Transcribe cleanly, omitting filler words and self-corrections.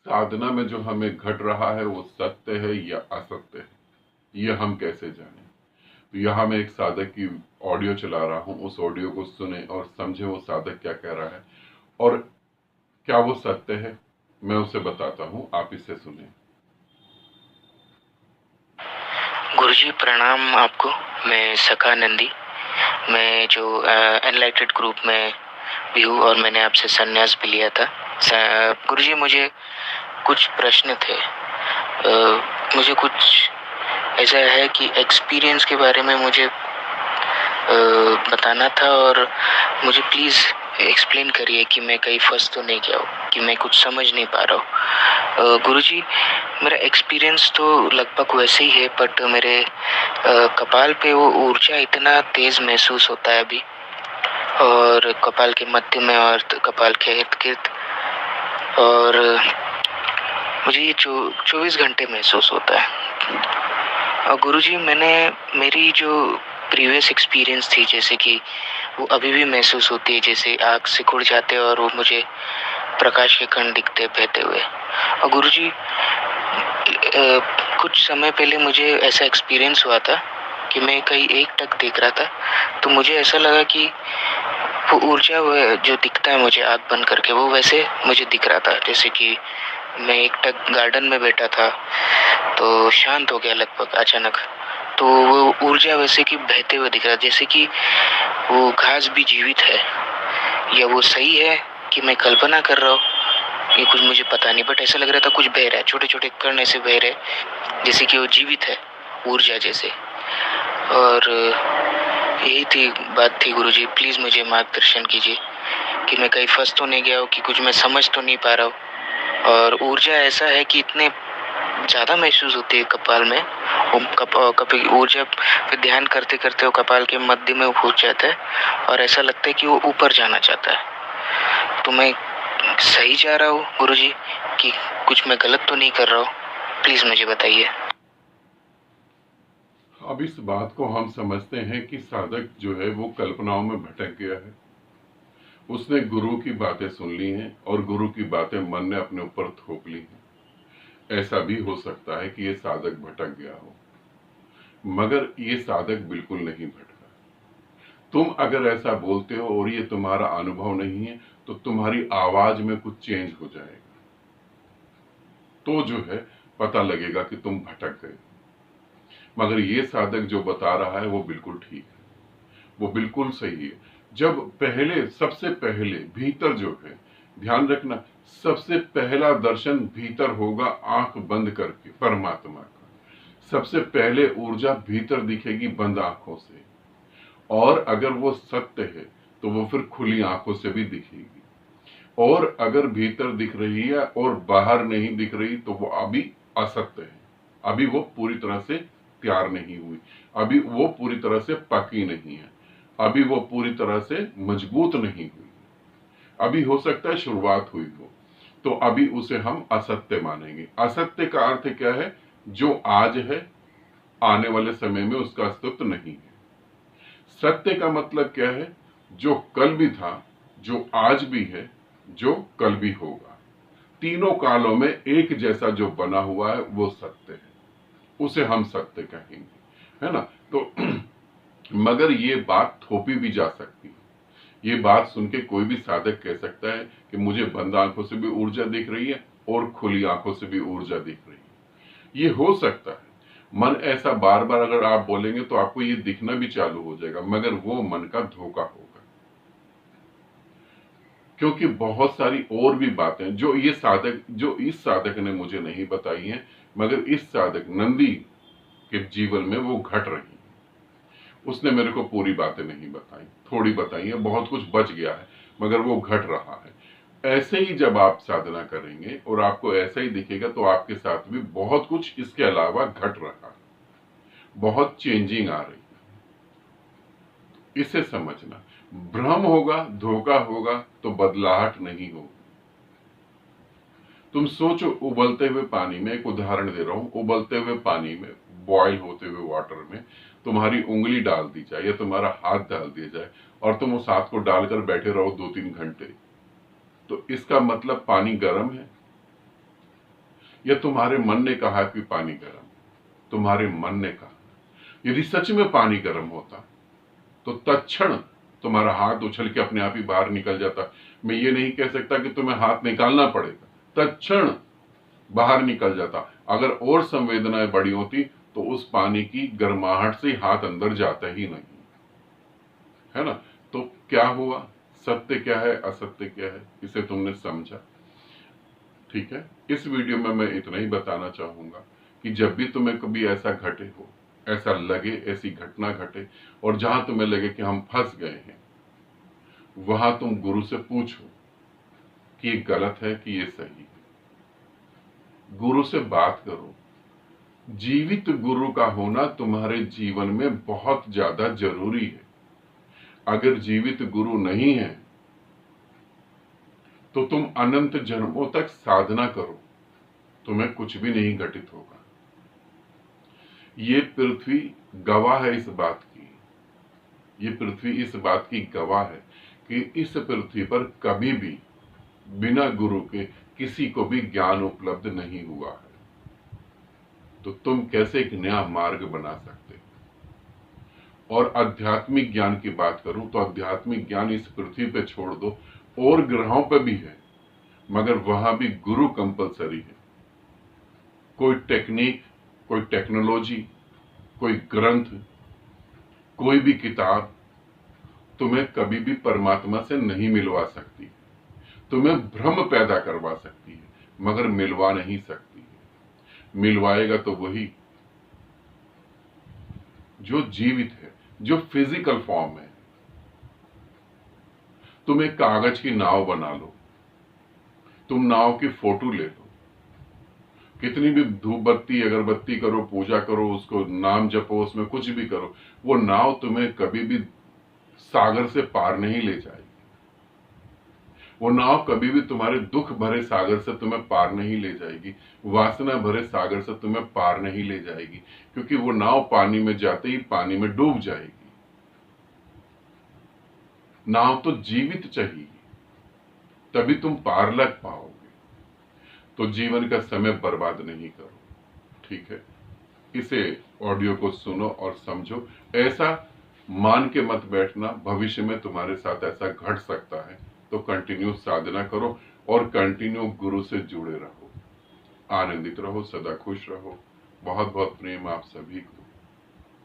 साधना में जो हमें घट रहा है वो सत्य है या असत्य है, ये हम कैसे जानें। तो यहाँ मैं एक साधक की ऑडियो चला रहा हूँ, उस ऑडियो को सुने और समझे वो साधक क्या कह रहा है और क्या वो सत्य है। मैं उसे बताता हूँ, आप इसे सुने। गुरुजी प्रणाम आपको। मैं सखा नंदी, मैं जो एनलाइटेड ग्रुप में भी हूँ और मैंने आपसे संन्यास भी लिया था। गुरुजी मुझे कुछ प्रश्न थे। मुझे कुछ ऐसा है कि एक्सपीरियंस के बारे में मुझे बताना था और मुझे प्लीज़ एक्सप्लेन करिए कि मैं कहीं फंस तो नहीं गया हूँ, कि मैं कुछ समझ नहीं पा रहा हूँ। गुरुजी मेरा एक्सपीरियंस तो लगभग वैसे ही है, बट मेरे कपाल पे वो ऊर्जा इतना तेज़ महसूस होता है अभी, और कपाल के मध्य में और कपाल के इर्द गिर्द, और मुझे ये 24 घंटे महसूस होता है। और गुरुजी मैंने मेरी जो प्रीवियस एक्सपीरियंस थी, जैसे कि वो अभी भी महसूस होती है, जैसे आँख सिकुड़ जाते और वो मुझे प्रकाश के कण दिखते बहते हुए। और गुरुजी कुछ समय पहले मुझे ऐसा एक्सपीरियंस हुआ था कि मैं कहीं एक टक देख रहा था, तो मुझे ऐसा लगा कि वो ऊर्जा जो दिखता है मुझे आँख बंद करके, वो वैसे मुझे दिख रहा था। जैसे कि मैं एक टक गार्डन में बैठा था तो शांत हो गया लगभग अचानक, तो वो ऊर्जा वैसे कि बहते हुए दिख रहा, जैसे कि वो घास भी जीवित है। या वो सही है कि मैं कल्पना कर रहा हूँ, ये कुछ मुझे पता नहीं, बट ऐसा लग रहा था कुछ बह रहा है, छोटे छोटे कण ऐसे बह रहे जैसे कि वो जीवित है, ऊर्जा जैसे। और यही बात थी गुरुजी, प्लीज़ मुझे मार्गदर्शन कीजिए कि मैं कहीं फंस तो नहीं गया हूँ, कि कुछ मैं समझ तो नहीं पा रहा हूँ। और ऊर्जा ऐसा है कि इतने ज़्यादा महसूस होती है कपाल में, कभी ऊर्जा पे ध्यान करते करते वो कपाल के मध्य में पहुंच जाता है और ऐसा लगता है कि वो ऊपर जाना चाहता है। तो मैं सही जा रहा हूँ गुरुजी, कि कुछ मैं गलत तो नहीं कर रहा हूँ? प्लीज़ मुझे बताइए। अब इस बात को हम समझते हैं कि साधक जो है वो कल्पनाओं में भटक गया है। उसने गुरु की बातें सुन ली हैं और गुरु की बातें मन ने अपने ऊपर थोप ली हैं। ऐसा भी हो सकता है कि ये साधक भटक गया हो, मगर ये साधक बिल्कुल नहीं भटका। तुम अगर ऐसा बोलते हो और ये तुम्हारा अनुभव नहीं है, तो तुम्हारी आवाज में कुछ चेंज हो जाएगा, तो जो है पता लगेगा कि तुम भटक गए। मगर ये साधक जो बता रहा है वो बिल्कुल ठीक है, वो बिल्कुल सही है। जब पहले, सबसे पहले भीतर जो है, ध्यान रखना, सबसे पहला दर्शन भीतर होगा, आंख बंद करके परमात्मा का। सबसे पहले ऊर्जा भीतर दिखेगी बंद आंखों से, और अगर वो सत्य है तो वो फिर खुली आंखों से भी दिखेगी। और अगर भीतर दिख रही है और बाहर नहीं दिख रही तो वो अभी असत्य है, अभी वो पूरी तरह से तैयार नहीं हुई, अभी वो पूरी तरह से पकी नहीं है, अभी वो पूरी तरह से मजबूत नहीं हुई, अभी हो सकता है शुरुआत हुई हो, तो अभी उसे हम असत्य मानेंगे। असत्य का अर्थ क्या है? जो आज है, आने वाले समय में उसका अस्तित्व नहीं है। सत्य का मतलब क्या है? जो कल भी था, जो आज भी है, जो कल भी होगा, तीनों कालों में एक जैसा जो बना हुआ है वो सत्य है, उसे हम सत्य कहेंगे, है ना। तो मगर ये बात थोपी भी जा सकती है। ये बात सुन के कोई भी साधक कह सकता है कि मुझे बंद आंखों से भी ऊर्जा दिख रही है और खुली आंखों से भी ऊर्जा दिख रही है। ये हो सकता है। मन ऐसा बार बार अगर आप बोलेंगे तो आपको ये दिखना भी चालू हो जाएगा, मगर वो मन का धोखा होगा। क्योंकि बहुत सारी और भी बातें जो इस साधक ने मुझे नहीं बताई हैं, मगर इस साधक नंदी के जीवन में वो घट रही है। उसने मेरे को पूरी बातें नहीं बताई, थोड़ी बताई है, बहुत कुछ बच गया है, मगर वो घट रहा है। ऐसे ही जब आप साधना करेंगे और आपको ऐसा ही दिखेगा तो आपके साथ भी बहुत कुछ इसके अलावा घट रहा है, बहुत चेंजिंग आ रही है। इसे समझना, भ्रम होगा, धोखा होगा तो बदलाहट नहीं होगी। तुम सोचो, उबलते हुए पानी में, एक उदाहरण दे रहा हूं, उबलते हुए पानी में, बॉयल होते हुए वाटर में तुम्हारी उंगली डाल दी जाए या तुम्हारा हाथ डाल दिया जाए और तुम उस हाथ को डालकर बैठे रहो 2-3 घंटे, तो इसका मतलब पानी गर्म है? या तुम्हारे मन ने कहा कि पानी गर्म, तुम्हारे मन ने कहा। यदि सच में पानी गर्म होता तो तत्क्षण तुम्हारा हाथ उछल के अपने आप ही बाहर निकल जाता। मैं ये नहीं कह सकता कि तुम्हें हाथ निकालना पड़ेगा, तत्क्षण बाहर निकल जाता। अगर और संवेदनाएं बड़ी होती तो उस पानी की गर्माहट से हाथ अंदर जाता ही नहीं, है ना। तो क्या हुआ, सत्य क्या है, असत्य क्या है, इसे तुमने समझा। ठीक है, इस वीडियो में मैं इतना ही बताना चाहूंगा कि जब भी तुम्हें कभी ऐसा घटे हो, ऐसा लगे, ऐसी घटना घटे और जहां तुम्हें लगे कि हम फंस गए हैं, वहां तुम गुरु से पूछो कि ये गलत है कि ये सही है। गुरु से बात करो। जीवित गुरु का होना तुम्हारे जीवन में बहुत ज्यादा जरूरी है। अगर जीवित गुरु नहीं है तो तुम अनंत जन्मों तक साधना करो, तुम्हें कुछ भी नहीं घटित होगा। ये पृथ्वी गवाह है इस बात की, ये पृथ्वी इस बात की गवाह है कि इस पृथ्वी पर कभी भी बिना गुरु के किसी को भी ज्ञान उपलब्ध नहीं हुआ है। तो तुम कैसे एक नया मार्ग बना सकते हो। और आध्यात्मिक ज्ञान की बात करूं तो आध्यात्मिक ज्ञान इस पृथ्वी पे छोड़ दो, और ग्रहों पे भी है, मगर वहां भी गुरु कंपलसरी है। कोई टेक्निक, कोई टेक्नोलॉजी, कोई ग्रंथ, कोई भी किताब तुम्हें कभी भी परमात्मा से नहीं मिलवा सकती। तुम्हें भ्रम पैदा करवा सकती है मगर मिलवा नहीं सकती है। मिलवाएगा तो वही जो जीवित है, जो फिजिकल फॉर्म है। तुम एक कागज की नाव बना लो, तुम नाव की फोटो ले लो, कितनी भी धूप बत्ती अगरबत्ती करो, पूजा करो, उसको नाम जपो, उसमें कुछ भी करो, वो नाव तुम्हें कभी भी सागर से पार नहीं ले जाएगी। वो नाव कभी भी तुम्हारे दुख भरे सागर से तुम्हें पार नहीं ले जाएगी, वासना भरे सागर से तुम्हें पार नहीं ले जाएगी, क्योंकि वो नाव पानी में जाते ही पानी में डूब जाएगी। नाव तो जीवित चाहिए, तभी तुम पार लग पाओगे। तो जीवन का समय बर्बाद नहीं करो, ठीक है। इसे ऑडियो को सुनो और समझो। ऐसा मान के मत बैठना भविष्य में तुम्हारे साथ ऐसा घट सकता है। तो कंटिन्यू साधना करो और कंटिन्यू गुरु से जुड़े रहो। आनंदित रहो, सदा खुश रहो। बहुत बहुत प्रेम आप सभी को।